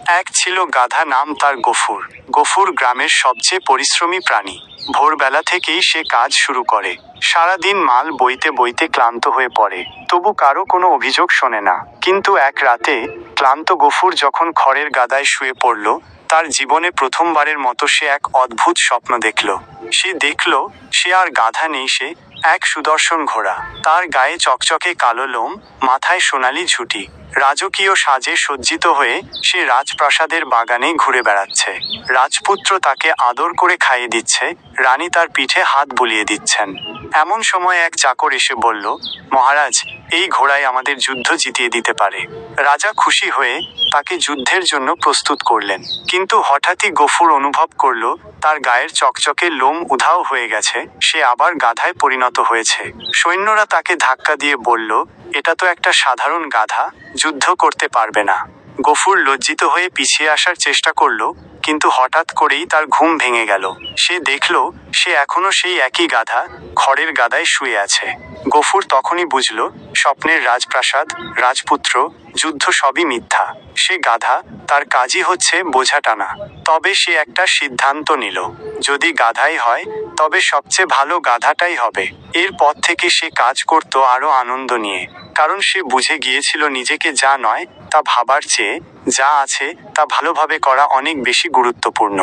এক ছিল গাধা, নাম তার গফুর। গফুর গ্রামের সবচেয়ে পরিশ্রমী প্রাণী। ভোরবেলা থেকেই সে কাজ শুরু করে। সারাদিন মাল বইতে বইতে ক্লান্ত হয়ে পড়ে, তবু কারো কোনো অভিযোগ শোনে না। কিন্তু এক রাতে ক্লান্ত গফুর যখন খড়ের গাদায় শুয়ে পড়ল, তার জীবনে প্রথমবারের মতো সে এক অদ্ভুত স্বপ্ন দেখল। সে দেখল সে আর গাধা নেই, সে এক সুদর্শন ঘোড়া। তার গায়ে চকচকে কালো লোম, মাথায় সোনালি ঝুঁটি। রাজকীয় সাজে সজ্জিত হয়ে সে রাজপ্রাসাদের বাগানে ঘুরে বেড়াচ্ছে। রাজপুত্র তাকে আদর করে খাইয়ে দিচ্ছে, রানী তার পিঠে হাত বুলিয়ে দিচ্ছেন। এমন সময় এক চাকর এসে বলল, মহারাজ, এই ঘোড়াই আমাদের যুদ্ধ জিতিয়ে দিতে পারে। রাজা খুশি হয়ে তাকে যুদ্ধের জন্য প্রস্তুত করলেন। কিন্তু হঠাৎই গফুর অনুভব করল তার গায়ের চকচকে লোম উধাও হয়ে গেছে, সে আবার গাধায় পরিণত হয়েছে। সৈন্যরা তাকে ধাক্কা দিয়ে বলল, এটা তো একটা সাধারণ গাধা, যুদ্ধ করতে পারবে না। গফুর লজ্জিত হয়ে পিছিয়ে আসার চেষ্টা করল, কিন্তু হঠাৎ করেই তার ঘুম ভেঙে গেল। সে দেখল সে এখনো সেই একই গাধা, খড়ের গাদায় শুয়ে আছে। গফুর তখনই বুঝল স্বপ্নের রাজপ্রাসাদ, রাজপুত্র, যুদ্ধ সবই মিথ্যা। সে গাধা, তার কাজই হচ্ছে বোঝা টানা। তবে সে একটা সিদ্ধান্ত নিল, যদি গাধাই হয় তবে সবচেয়ে ভালো গাধাটাই হবে। এরপর থেকে সে কাজ করত আরো আনন্দ নিয়ে, কারণ সে বুঝে গিয়েছিল নিজেকে যা নয় তা ভাবার চেয়ে যা আছে তা ভালোভাবে করা অনেক বেশি গুরুত্বপূর্ণ।